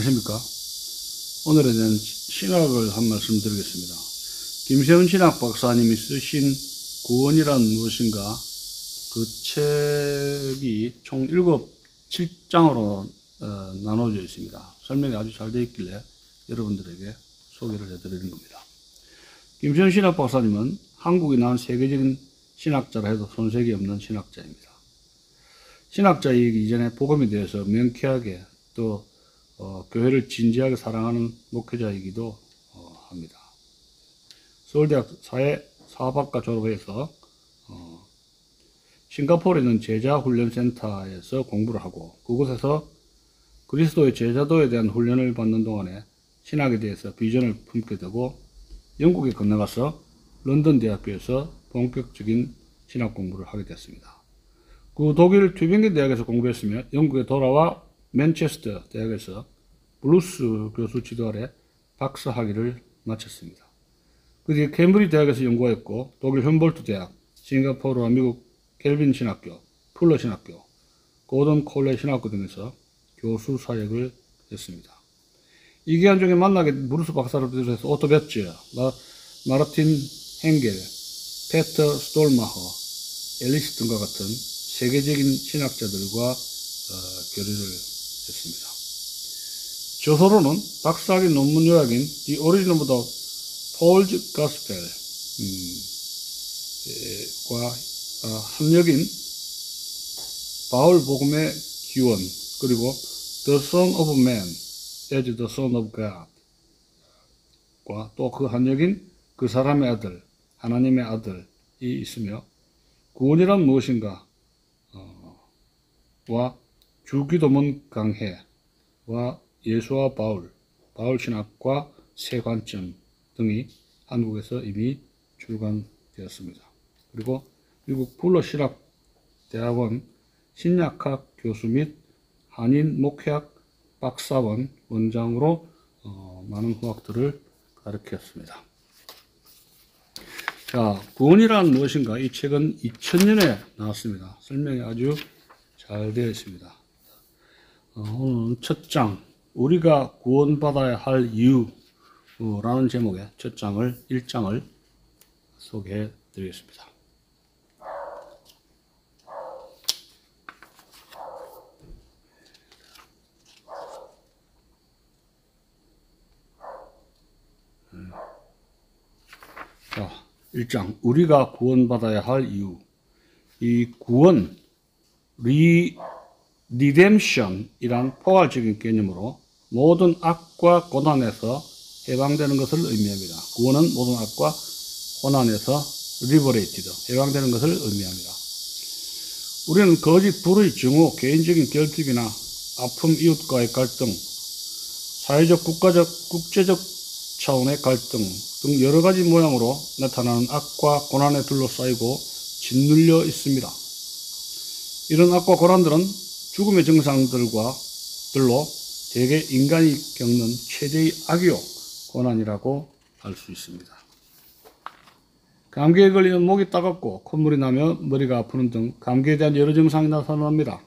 안녕하십니까. 오늘은 신학을 한 말씀 드리겠습니다. 김세훈 신학 박사님이 쓰신 구원이란 무엇인가, 그 책이 총 7장으로 나눠져 있습니다. 설명이 아주 잘 되어 있길래 여러분들에게 소개를 해드리는 겁니다. 김세훈 신학 박사님은 한국이 낳은 세계적인 신학자라 해도 손색이 없는 신학자입니다. 신학자이기 이전에 복음에 대해서 명쾌하게 또 교회를 진지하게 사랑하는 목회자이기도 합니다. 서울대학 사회사학과 졸업해서 싱가포르에 있는 제자훈련센터에서 공부를 하고, 그곳에서 그리스도의 제자도에 대한 훈련을 받는 동안에 신학에 대해서 비전을 품게 되고, 영국에 건너가서 런던 대학교에서 본격적인 신학 공부를 하게 됐습니다. 그 독일 튜빙겐 대학에서 공부했으며 영국에 돌아와 맨체스터 대학에서 블루스 교수 지도 아래 박사학위를 마쳤습니다. 그 뒤에 캠브리지 대학에서 연구했고, 독일 훔볼트 대학, 싱가포르와 미국 켈빈 신학교, 풀러 신학교, 고든 콜레 신학교 등에서 교수 사역을 했습니다. 이 기간 중에 만나게 브루스 박사를 비롯해서 오토 베츠, 마르틴 헨겔, 페터 스톨마허, 엘리스 등과 같은 세계적인 신학자들과 교류를 했습니다. 저서로는 박사학위 논문 요약인 The Origin of the Paul's Gospel 과 합력인 바울 복음의 기원, 그리고 The Son of Man as the Son of God 과 또 그 한역인 그 사람의 아들, 하나님의 아들이 있으며, 구원이란 무엇인가 와 주기도문 강해와 예수와 바울 신학과 새 관점 등이 한국에서 이미 출간되었습니다. 그리고 미국 풀러 신학 대학원 신약학 교수 및 한인 목회학 박사원 원장으로 많은 후학들을 가르쳤습니다. 자, 구원이란 무엇인가, 이 책은 2000년에 나왔습니다. 설명이 아주 잘 되어 있습니다. 오늘은 첫 장, 우리가 구원받아야 할 이유라는 제목의 첫 장을, 1장을 소개해 드리겠습니다. 자, 1장, 우리가 구원받아야 할 이유. 이 구원, 리뎀션이란 포괄적인 개념으로 모든 악과 고난에서 해방되는 것을 의미합니다. 구원은 모든 악과 고난에서 해방되는 것을 의미합니다. 우리는 거짓, 불의, 증오, 개인적인 결핍이나 아픔, 이웃과의 갈등, 사회적, 국제적 차원의 갈등 등 여러 가지 모양으로 나타나는 악과 고난에 둘러싸이고 짓눌려 있습니다. 이런 악과 고난들은 죽음의 증상들로 대개 인간이 겪는 최대의 악이요, 고난이라고 할 수 있습니다. 감기에 걸리면 목이 따갑고 콧물이 나며 머리가 아프는 등 감기에 대한 여러 증상이 나타납니다.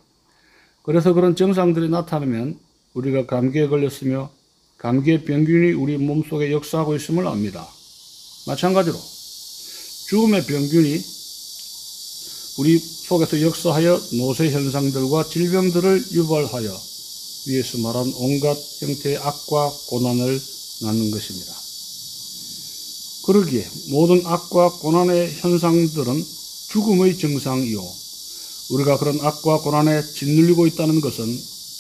그래서 그런 증상들이 나타나면 우리가 감기에 걸렸으며 감기의 병균이 우리 몸속에 역사하고 있음을 압니다. 마찬가지로 죽음의 병균이 우리 속에서 역사하여 노쇠 현상들과 질병들을 유발하여 위에서 말한 온갖 형태의 악과 고난을 낳는 것입니다. 그러기에 모든 악과 고난의 현상들은 죽음의 증상이요, 우리가 그런 악과 고난에 짓눌리고 있다는 것은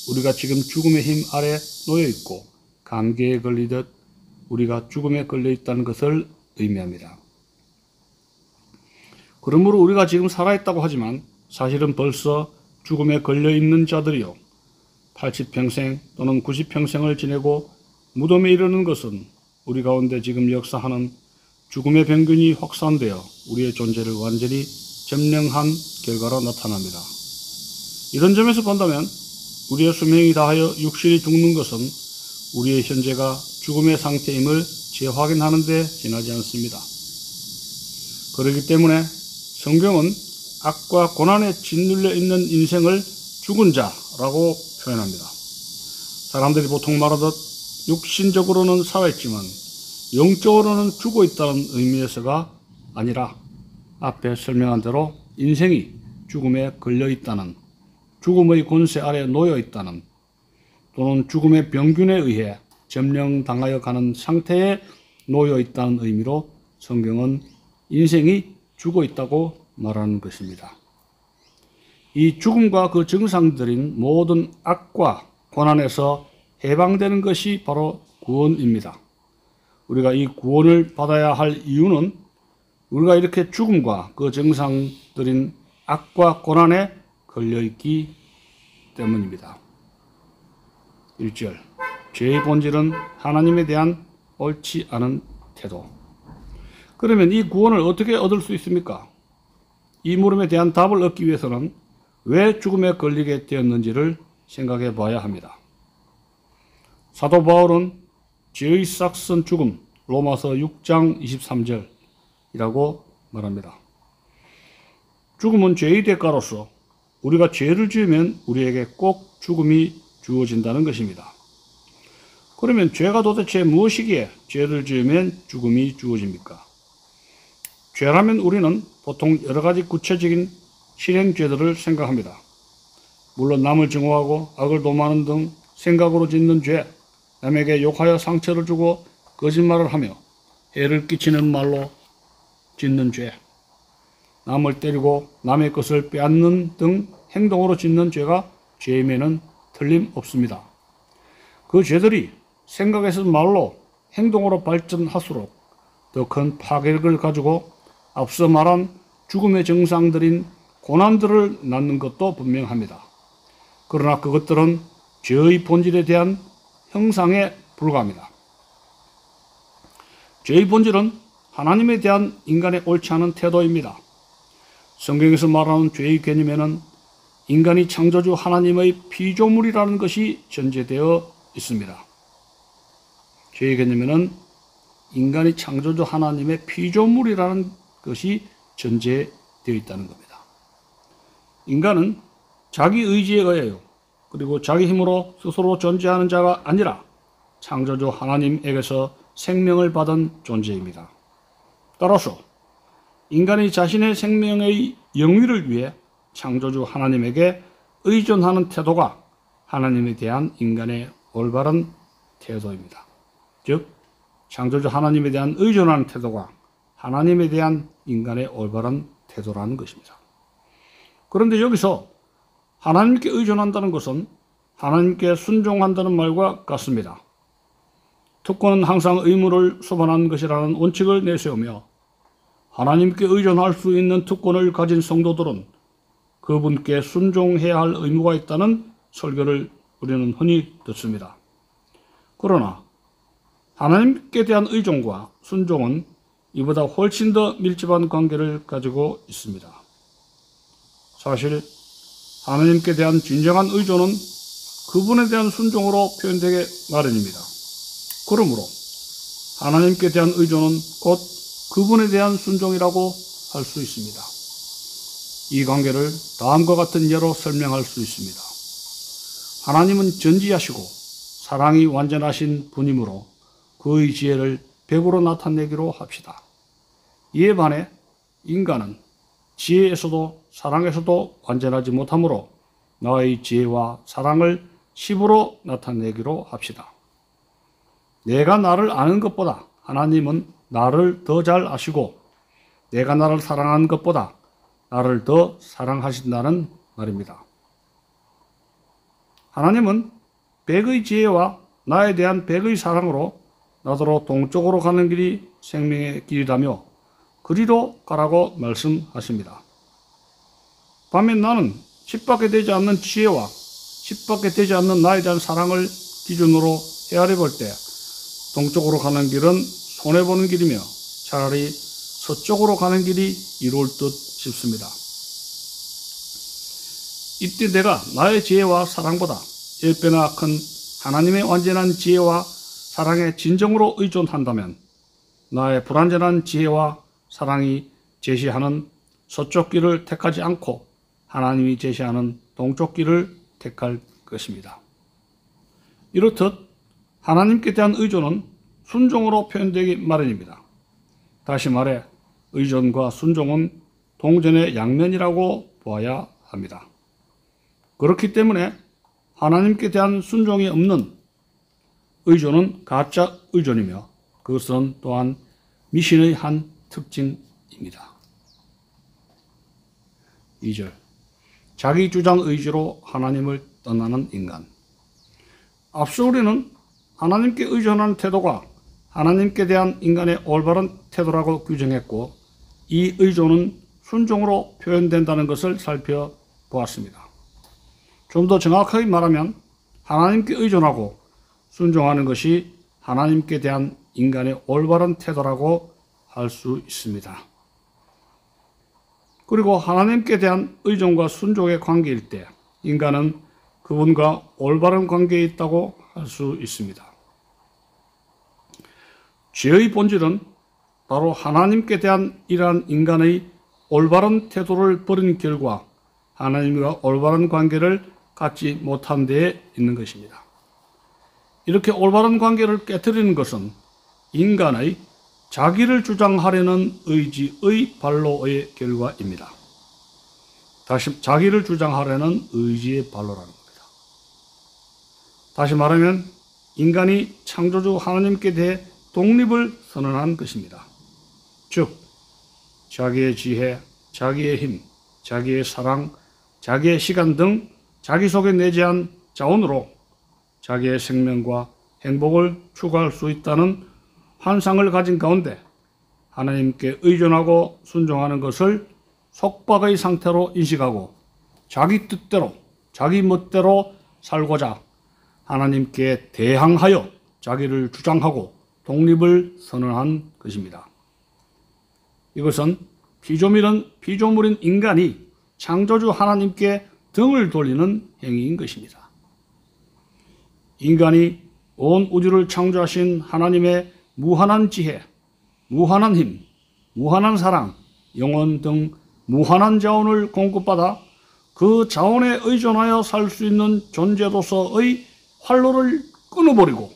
우리가 지금 죽음의 힘 아래 놓여 있고 감기에 걸리듯 우리가 죽음에 걸려 있다는 것을 의미합니다. 그러므로 우리가 지금 살아있다고 하지만 사실은 벌써 죽음에 걸려 있는 자들이요, 80평생 또는 90평생을 지내고 무덤에 이르는 것은 우리 가운데 지금 역사하는 죽음의 병균이 확산되어 우리의 존재를 완전히 점령한 결과로 나타납니다. 이런 점에서 본다면 우리의 수명이 다하여 육신이 죽는 것은 우리의 현재가 죽음의 상태임을 재확인하는 데 지나지 않습니다. 그렇기 때문에 성경은 악과 고난에 짓눌려 있는 인생을 죽은 자라고 표현합니다. 사람들이 보통 말하듯 육신적으로는 살아있지만 영적으로는 죽어 있다는 의미에서가 아니라 앞에 설명한 대로 인생이 죽음에 걸려 있다는, 죽음의 권세 아래 놓여 있다는, 또는 죽음의 병균에 의해 점령당하여 가는 상태에 놓여 있다는 의미로 성경은 인생이 죽어 있다고 말하는 것입니다. 이 죽음과 그 증상들인 모든 악과 고난에서 해방되는 것이 바로 구원입니다. 우리가 이 구원을 받아야 할 이유는 우리가 이렇게 죽음과 그 증상들인 악과 고난에 걸려있기 때문입니다. 1절, 죄의 본질은 하나님에 대한 옳지 않은 태도. 그러면 이 구원을 어떻게 얻을 수 있습니까? 이 물음에 대한 답을 얻기 위해서는 왜 죽음에 걸리게 되었는지를 생각해 봐야 합니다. 사도 바울은 죄의 싹슨 죽음, 로마서 6장 23절이라고 말합니다. 죽음은 죄의 대가로서 우리가 죄를 지으면 우리에게 꼭 죽음이 주어진다는 것입니다. 그러면 죄가 도대체 무엇이기에 죄를 지으면 죽음이 주어집니까? 죄라면 우리는 보통 여러 가지 구체적인 실행죄들을 생각합니다. 물론 남을 증오하고 악을 도모하는 등 생각으로 짓는 죄, 남에게 욕하여 상처를 주고 거짓말을 하며 해를 끼치는 말로 짓는 죄, 남을 때리고 남의 것을 빼앗는 등 행동으로 짓는 죄가 죄임에는 틀림없습니다. 그 죄들이 생각에서 말로 행동으로 발전할수록 더 큰 파괴력을 가지고 앞서 말한 죽음의 증상들인 고난들을 낳는 것도 분명합니다. 그러나 그것들은 죄의 본질에 대한 형상에 불과합니다. 죄의 본질은 하나님에 대한 인간의 옳지 않은 태도입니다. 성경에서 말하는 죄의 개념에는 인간이 창조주 하나님의 피조물이라는 것이 전제되어 있습니다. 죄의 개념에는 인간이 창조주 하나님의 피조물이라는 것이 전제되어 있다는 겁니다. 인간은 자기 의지에 의하여 그리고 자기 힘으로 스스로 존재하는 자가 아니라 창조주 하나님에게서 생명을 받은 존재입니다. 따라서 인간이 자신의 생명의 영위를 위해 창조주 하나님에게 의존하는 태도가 하나님에 대한 인간의 올바른 태도입니다. 즉, 창조주 하나님에 대한 의존하는 태도가 하나님에 대한 인간의 올바른 태도라는 것입니다. 그런데 여기서 하나님께 의존한다는 것은 하나님께 순종한다는 말과 같습니다. 특권은 항상 의무를 수반하는 것이라는 원칙을 내세우며 하나님께 의존할 수 있는 특권을 가진 성도들은 그분께 순종해야 할 의무가 있다는 설교를 우리는 흔히 듣습니다. 그러나 하나님께 대한 의존과 순종은 이보다 훨씬 더 밀접한 관계를 가지고 있습니다. 사실 하나님께 대한 진정한 의존은 그분에 대한 순종으로 표현되게 마련입니다. 그러므로 하나님께 대한 의존은 곧 그분에 대한 순종이라고 할 수 있습니다. 이 관계를 다음과 같은 예로 설명할 수 있습니다. 하나님은 전지하시고 사랑이 완전하신 분이므로 그의 지혜를 100으로 나타내기로 합시다. 이에 반해 인간은 지혜에서도 사랑에서도 완전하지 못하므로 나의 지혜와 사랑을 10으로 나타내기로 합시다. 내가 나를 아는 것보다 하나님은 나를 더 잘 아시고 내가 나를 사랑하는 것보다 나를 더 사랑하신다는 말입니다. 하나님은 100의 지혜와 나에 대한 100의 사랑으로 나더러 동쪽으로 가는 길이 생명의 길이라며 그리로 가라고 말씀하십니다. 반면 나는 10밖에 되지 않는 지혜와 10밖에 되지 않는 나에 대한 사랑을 기준으로 헤아려 볼 때 동쪽으로 가는 길은 손해보는 길이며 차라리 서쪽으로 가는 길이 이로울 듯 싶습니다. 이때 내가 나의 지혜와 사랑보다 10배나 큰 하나님의 완전한 지혜와 사랑에 진정으로 의존한다면 나의 불완전한 지혜와 사랑이 제시하는 서쪽 길을 택하지 않고 하나님이 제시하는 동쪽 길을 택할 것입니다. 이렇듯 하나님께 대한 의존은 순종으로 표현되기 마련입니다. 다시 말해 의존과 순종은 동전의 양면이라고 보아야 합니다. 그렇기 때문에 하나님께 대한 순종이 없는 의존은 가짜 의존이며 그것은 또한 미신의 한 특징입니다. 2절 자기 주장 의지로 하나님을 떠나는 인간. 앞서 우리는 하나님께 의존하는 태도가 하나님께 대한 인간의 올바른 태도라고 규정했고 이 의존은 순종으로 표현된다는 것을 살펴보았습니다. 좀 더 정확하게 말하면 하나님께 의존하고 순종하는 것이 하나님께 대한 인간의 올바른 태도라고 할 수 있습니다. 그리고 하나님께 대한 의존과 순종의 관계일 때 인간은 그분과 올바른 관계에 있다고 할 수 있습니다. 죄의 본질은 바로 하나님께 대한 이러한 인간의 올바른 태도를 버린 결과 하나님과 올바른 관계를 갖지 못한 데에 있는 것입니다. 이렇게 올바른 관계를 깨뜨리는 것은 인간의 자기를 주장하려는 의지의 발로의 결과입니다. 다시 자기를 주장하려는 의지의 발로라는 겁니다. 다시 말하면 인간이 창조주 하나님께 대해 독립을 선언한 것입니다. 즉 자기의 지혜, 자기의 힘, 자기의 사랑, 자기의 시간 등 자기 속에 내재한 자원으로 자기의 생명과 행복을 추구할 수 있다는 환상을 가진 가운데 하나님께 의존하고 순종하는 것을 속박의 상태로 인식하고 자기 뜻대로 자기 멋대로 살고자 하나님께 대항하여 자기를 주장하고 독립을 선언한 것입니다. 이것은 피조물인 인간이 창조주 하나님께 등을 돌리는 행위인 것입니다. 인간이 온 우주를 창조하신 하나님의 무한한 지혜, 무한한 힘, 무한한 사랑, 영혼 등 무한한 자원을 공급받아 그 자원에 의존하여 살 수 있는 존재로서의 활로를 끊어버리고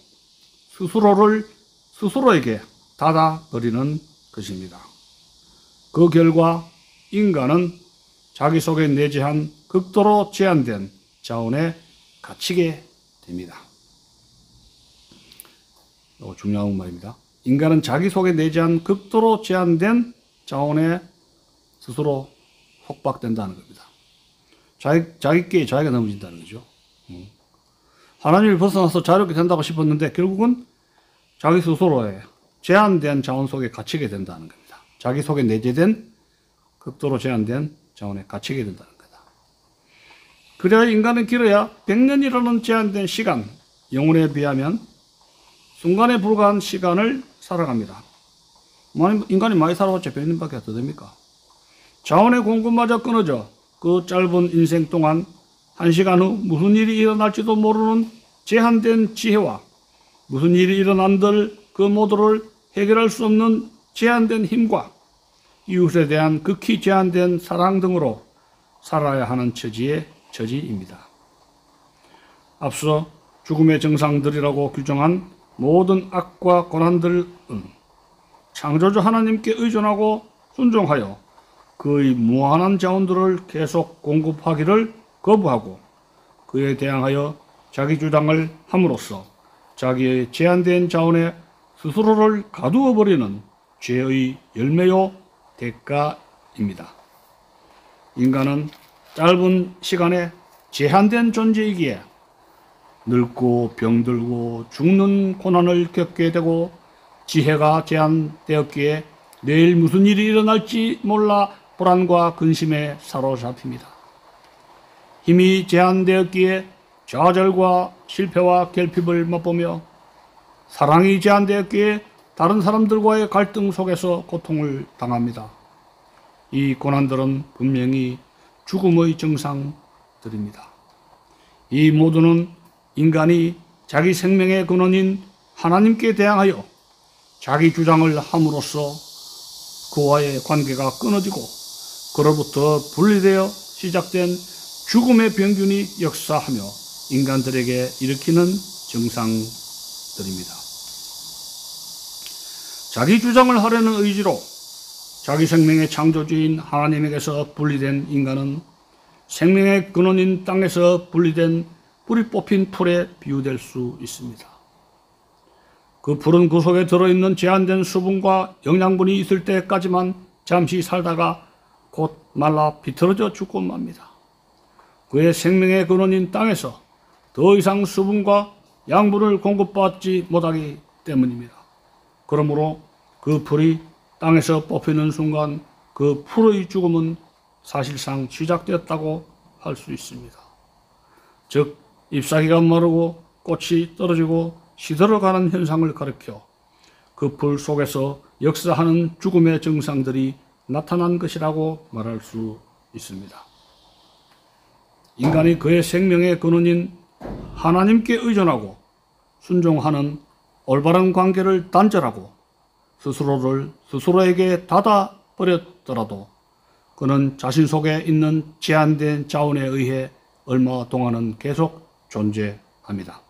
스스로에게 닫아버리는 것입니다. 그 결과 인간은 자기 속에 내재한 극도로 제한된 자원에 갇히게 됩니다. 이거 중요한 말입니다. 인간은 자기 속에 내재한 극도로 제한된 자원에 스스로 속박된다는 겁니다. 자기께 자기가 넘어진다는 거죠. 하나님을 벗어나서 자유롭게 된다고 싶었는데 결국은 자기 스스로의 제한된 자원 속에 갇히게 된다는 겁니다. 자기 속에 내재된 극도로 제한된 자원에 갇히게 된다는 거다. 그래야 인간은 길어야 100년이라는 제한된 시간, 영혼에 비하면 순간에 불과한 시간을 살아갑니다. 인간이 많이 살아봤자 100년밖에 더 됩니까? 자원의 공급마저 끊어져 그 짧은 인생 동안 1시간 후 무슨 일이 일어날지도 모르는 제한된 지혜와 무슨 일이 일어난들 그 모두를 해결할 수 없는 제한된 힘과 이웃에 대한 극히 제한된 사랑 등으로 살아야 하는 처지입니다. 앞서 죽음의 정상들이라고 규정한 모든 악과 고난들은 창조주 하나님께 의존하고 순종하여 그의 무한한 자원들을 계속 공급하기를 거부하고 그에 대항하여 자기 주장을 함으로써 자기의 제한된 자원에 스스로를 가두어 버리는 죄의 열매요 대가입니다. 인간은 짧은 시간에 제한된 존재이기에 늙고 병들고 죽는 고난을 겪게 되고 지혜가 제한되었기에 내일 무슨 일이 일어날지 몰라 불안과 근심에 사로잡힙니다. 힘이 제한되었기에 좌절과 실패와 결핍을 맛보며 사랑이 제한되었기에 다른 사람들과의 갈등 속에서 고통을 당합니다. 이 고난들은 분명히 죽음의 증상들입니다. 이 모두는 인간이 자기 생명의 근원인 하나님께 대항하여 자기 주장을 함으로써 그와의 관계가 끊어지고 그로부터 분리되어 시작된 죽음의 병균이 역사하며 인간들에게 일으키는 증상들입니다. 자기 주장을 하려는 의지로 자기 생명의 창조주인 하나님에게서 분리된 인간은 생명의 근원인 땅에서 분리된 뿌리 뽑힌 풀에 비유될 수 있습니다. 그 풀은 그 속에 들어있는 제한된 수분과 영양분이 있을 때까지만 잠시 살다가 곧 말라 비틀어져 죽고 맙니다. 그의 생명의 근원인 땅에서 더 이상 수분과 양분을 공급받지 못하기 때문입니다. 그러므로 그 풀이 땅에서 뽑히는 순간 그 풀의 죽음은 사실상 시작되었다고 할 수 있습니다. 즉 잎사귀가 마르고 꽃이 떨어지고 시들어가는 현상을 가리켜 그 풀 속에서 역사하는 죽음의 증상들이 나타난 것이라고 말할 수 있습니다. 인간이 그의 생명의 근원인 하나님께 의존하고 순종하는 올바른 관계를 단절하고 스스로를 스스로에게 닫아버렸더라도 그는 자신 속에 있는 제한된 자원에 의해 얼마 동안은 계속 존재합니다.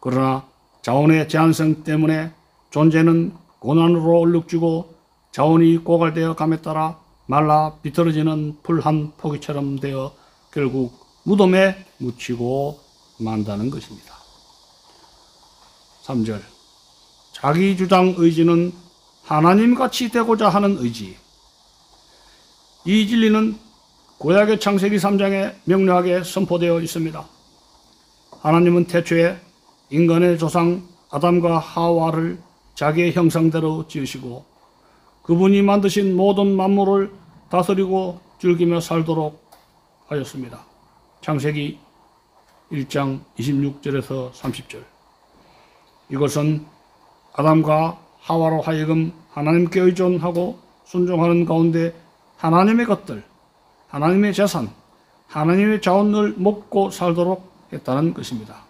그러나 자원의 제한성 때문에 존재는 고난으로 얼룩지고 자원이 고갈되어 감에 따라 말라 비틀어지는 풀 한 포기처럼 되어 결국 무덤에 묻히고 만다는 것입니다. 3절 자기 주장 의지는 하나님같이 되고자 하는 의지. 이 진리는 구약의 창세기 3장에 명료하게 선포되어 있습니다. 하나님은 태초에 인간의 조상 아담과 하와를 자기의 형상대로 지으시고 그분이 만드신 모든 만물을 다스리고 즐기며 살도록 하였습니다. 창세기 1장 26절에서 30절. 이것은 아담과 하와로 하여금 하나님께 의존하고 순종하는 가운데 하나님의 것들, 하나님의 재산, 하나님의 자원을 먹고 살도록 했다는 것입니다.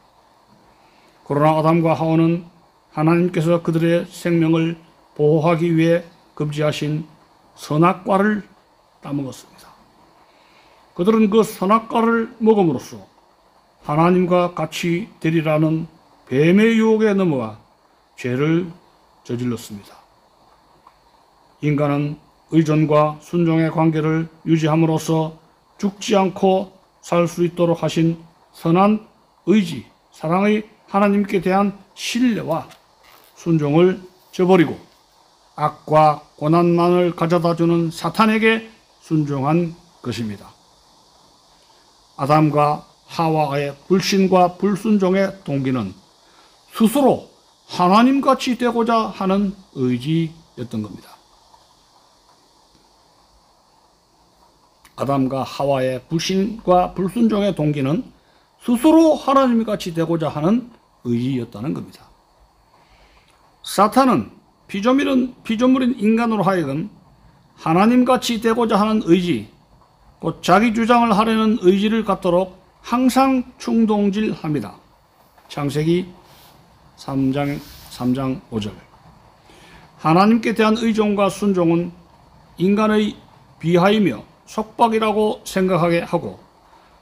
그러나 아담과 하와는 하나님께서 그들의 생명을 보호하기 위해 금지하신 선악과를 따먹었습니다. 그들은 그 선악과를 먹음으로써 하나님과 같이 되리라는 뱀의 유혹에 넘어가 죄를 저질렀습니다. 인간은 의존과 순종의 관계를 유지함으로써 죽지 않고 살 수 있도록 하신 선한 의지, 사랑의 하나님께 대한 신뢰와 순종을 저버리고 악과 고난만을 가져다주는 사탄에게 순종한 것입니다. 아담과 하와의 불신과 불순종의 동기는 스스로 하나님같이 되고자 하는 의지였던 겁니다. 아담과 하와의 불신과 불순종의 동기는 스스로 하나님같이 되고자 하는 의지였다는 겁니다. 사탄은 피조물인 인간으로 하여금 하나님같이 되고자 하는 의지, 곧 자기 주장을 하려는 의지를 갖도록 항상 충동질합니다. 창세기 3장 5절. 하나님께 대한 의존과 순종은 인간의 비하이며 속박이라고 생각하게 하고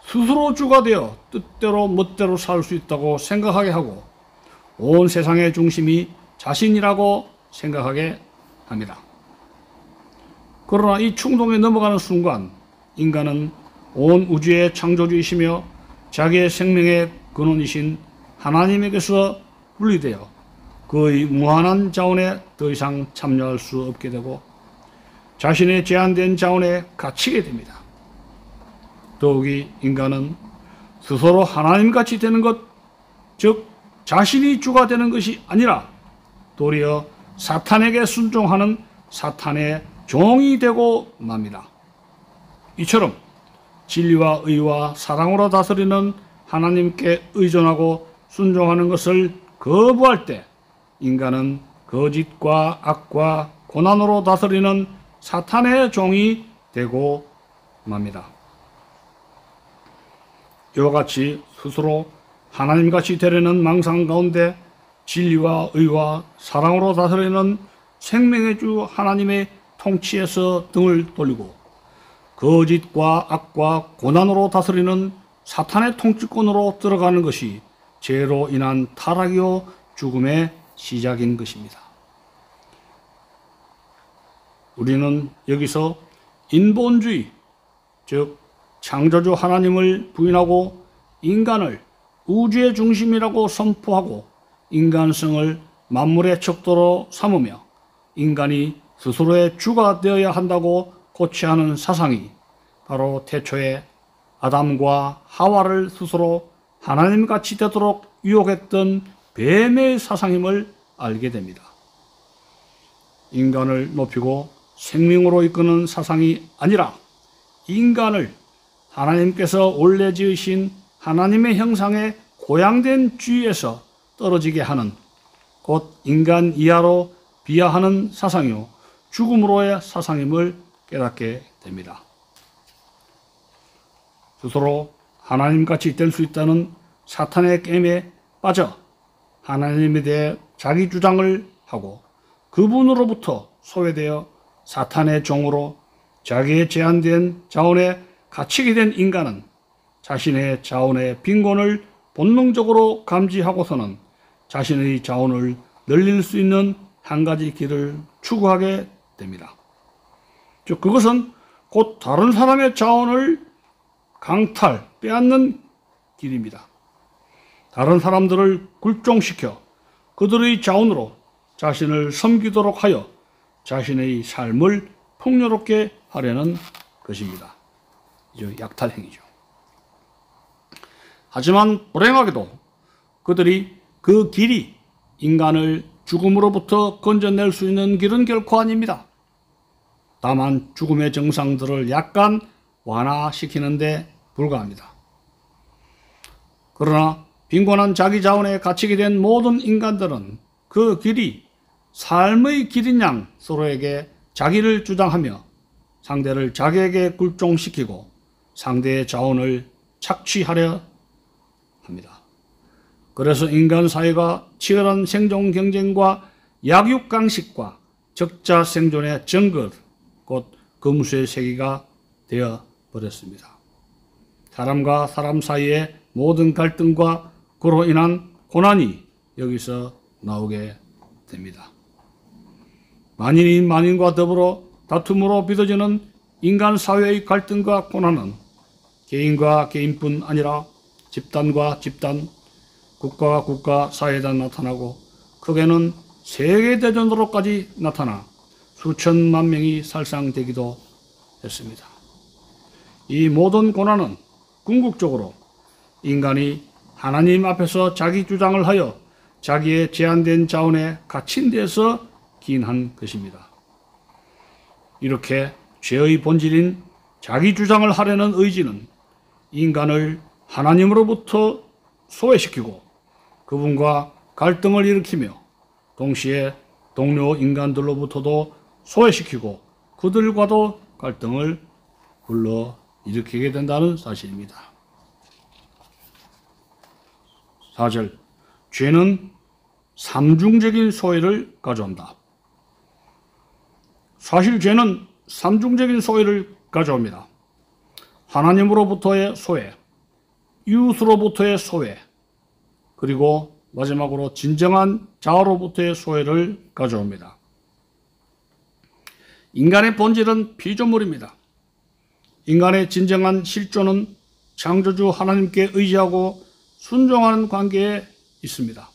스스로 주가 되어 뜻대로 멋대로 살 수 있다고 생각하게 하고 온 세상의 중심이 자신이라고 생각하게 합니다. 그러나 이 충동에 넘어가는 순간 인간은 온 우주의 창조주이시며 자기의 생명의 근원이신 하나님에게서 분리되어 그의 무한한 자원에 더 이상 참여할 수 없게 되고 자신의 제한된 자원에 갇히게 됩니다. 더욱이 인간은 스스로 하나님같이 되는 것, 즉 자신이 주가 되는 것이 아니라 도리어 사탄에게 순종하는 사탄의 종이 되고 맙니다. 이처럼 진리와 의와 사랑으로 다스리는 하나님께 의존하고 순종하는 것을 거부할 때 인간은 거짓과 악과 고난으로 다스리는 사탄의 종이 되고 맙니다. 이와 같이 스스로 하나님같이 되려는 망상 가운데 진리와 의와 사랑으로 다스리는 생명의 주 하나님의 통치에서 등을 돌리고 거짓과 악과 고난으로 다스리는 사탄의 통치권으로 들어가는 것이 죄로 인한 타락이요 죽음의 시작인 것입니다. 우리는 여기서 인본주의, 즉 창조주 하나님을 부인하고 인간을 우주의 중심이라고 선포하고 인간성을 만물의 척도로 삼으며 인간이 스스로의 주가 되어야 한다고 고취하는 사상이 바로 태초에 아담과 하와를 스스로 하나님같이 되도록 유혹했던 뱀의 사상임을 알게 됩니다. 인간을 높이고 생명으로 이끄는 사상이 아니라 인간을 하나님께서 원래 지으신 하나님의 형상에 고양된 주위에서 떨어지게 하는, 곧 인간 이하로 비하하는 사상이요 죽음으로의 사상임을 깨닫게 됩니다. 스스로 하나님같이 될 수 있다는 사탄의 게임에 빠져 하나님에 대해 자기 주장을 하고 그분으로부터 소외되어 사탄의 종으로 자기의 제한된 자원에 갇히게 된 인간은 자신의 자원의 빈곤을 본능적으로 감지하고서는 자신의 자원을 늘릴 수 있는 한 가지 길을 추구하게 됩니다. 즉 그것은 곧 다른 사람의 자원을 강탈, 빼앗는 길입니다. 다른 사람들을 굴종시켜 그들의 자원으로 자신을 섬기도록 하여 자신의 삶을 풍요롭게 하려는 것입니다. 이제 약탈행위죠. 하지만 불행하게도 그들이 그 길이 인간을 죽음으로부터 건져낼 수 있는 길은 결코 아닙니다. 다만 죽음의 증상들을 약간 완화시키는 데 불과합니다. 그러나 빈곤한 자기 자원에 갇히게 된 모든 인간들은 그 길이 삶의 길인 양 서로에게 자기를 주장하며 상대를 자기에게 굴종시키고 상대의 자원을 착취하려 합니다. 그래서 인간 사회가 치열한 생존 경쟁과 약육강식과 적자 생존의 정글, 곧 금수의 세계가 되어 버렸습니다. 사람과 사람 사이의 모든 갈등과 그로 인한 고난이 여기서 나오게 됩니다. 만인이 만인과 더불어 다툼으로 빚어지는 인간 사회의 갈등과 고난은 개인과 개인뿐 아니라 집단과 집단, 국가와 국가 사이에다 나타나고 크게는 세계대전으로까지 나타나 수천만 명이 살상되기도 했습니다. 이 모든 고난은 궁극적으로 인간이 하나님 앞에서 자기 주장을 하여 자기의 제한된 자원에 갇힌 데서 기인한 것입니다. 이렇게 죄의 본질인 자기 주장을 하려는 의지는 인간을 하나님으로부터 소외시키고 그분과 갈등을 일으키며 동시에 동료 인간들로부터도 소외시키고 그들과도 갈등을 불러 일으키게 된다는 사실입니다. 4절, 죄는 삼중적인 소외를 가져온다. 사실 죄는 삼중적인 소외를 가져옵니다. 하나님으로부터의 소외, 이웃으로부터의 소외, 그리고 마지막으로 진정한 자아로부터의 소외를 가져옵니다. 인간의 본질은 피조물입니다. 인간의 진정한 실존은 창조주 하나님께 의지하고 순종하는 관계에 있습니다.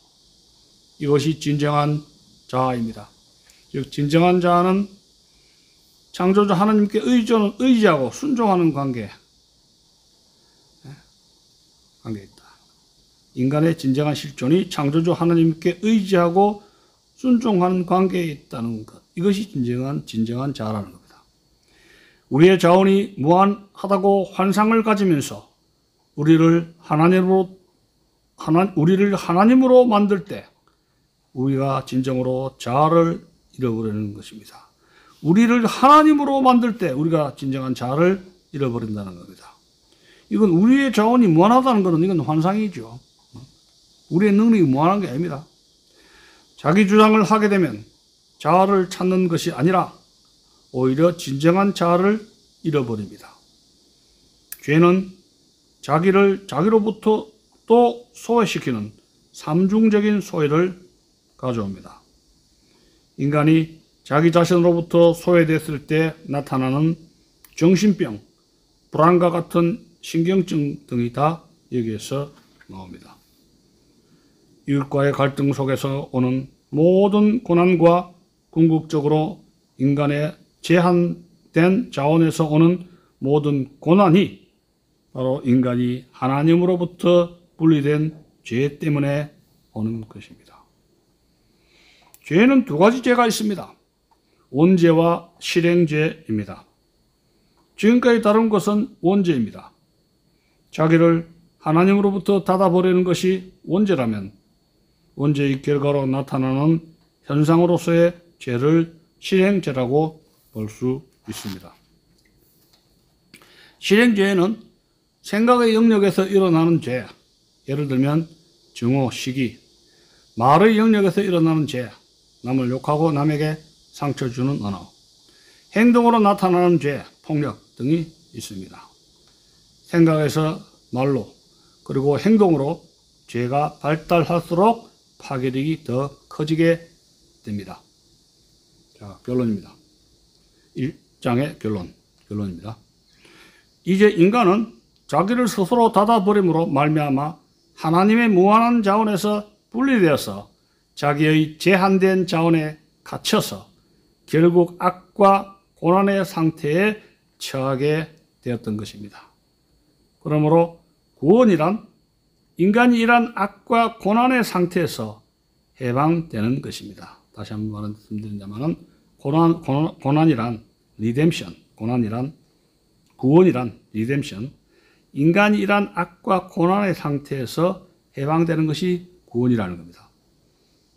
이것이 진정한 자아입니다. 즉 진정한 자아는 창조주 하나님께 의지하고 순종하는 관계에 있다. 인간의 진정한 실존이 창조주 하나님께 의지하고 순종하는 관계에 있다는 것. 이것이 진정한 자아라는 겁니다. 우리의 자원이 무한하다고 환상을 가지면서 우리를 하나님으로 만들 때 우리가 진정으로 자아를 잃어버리는 것입니다. 우리를 하나님으로 만들 때 우리가 진정한 자아를 잃어버린다는 겁니다. 이건 우리의 자원이 무한하다는 것은 이건 환상이죠. 우리의 능력이 무한한 게 아닙니다. 자기 주장을 하게 되면 자아를 찾는 것이 아니라 오히려 진정한 자아를 잃어버립니다. 죄는 자기로부터 또 소외시키는 삼중적인 소외를 가져옵니다. 인간이 자기 자신으로부터 소외됐을 때 나타나는 정신병, 불안과 같은 신경증 등이 다 여기에서 나옵니다. 이웃과의 갈등 속에서 오는 모든 고난과 궁극적으로 인간의 제한된 자원에서 오는 모든 고난이 바로 인간이 하나님으로부터 분리된 죄 때문에 오는 것입니다. 죄는 두 가지 죄가 있습니다. 원죄와 실행죄입니다. 지금까지 다룬 것은 원죄입니다. 자기를 하나님으로부터 닫아버리는 것이 원죄라면 원죄의 결과로 나타나는 현상으로서의 죄를 실행죄라고 볼 수 있습니다. 실행죄는 생각의 영역에서 일어나는 죄, 예를 들면 증오, 시기, 말의 영역에서 일어나는 죄, 남을 욕하고 남에게 상처 주는 언어, 행동으로 나타나는 죄, 폭력 등이 있습니다. 생각에서 말로 그리고 행동으로 죄가 발달할수록 파괴력이 더 커지게 됩니다. 자, 결론입니다. 1장의 결론입니다. 이제 인간은 자기를 스스로 닫아버림으로 말미암아 하나님의 무한한 자원에서 분리되어서 자기의 제한된 자원에 갇혀서 결국 악과 고난의 상태에 처하게 되었던 것입니다. 그러므로 구원이란 인간이 이러한 악과 고난의 상태에서 해방되는 것입니다. 다시 한번 말씀드린다면 고난이란 리뎀션, 구원이란 리뎀션, 인간이 이러한 악과 고난의 상태에서 해방되는 것이 구원이라는 겁니다.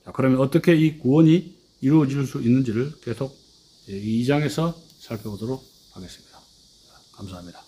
자, 그러면 어떻게 이 구원이 이루어질 수 있는지를 계속 2장에서 살펴보도록 하겠습니다. 감사합니다.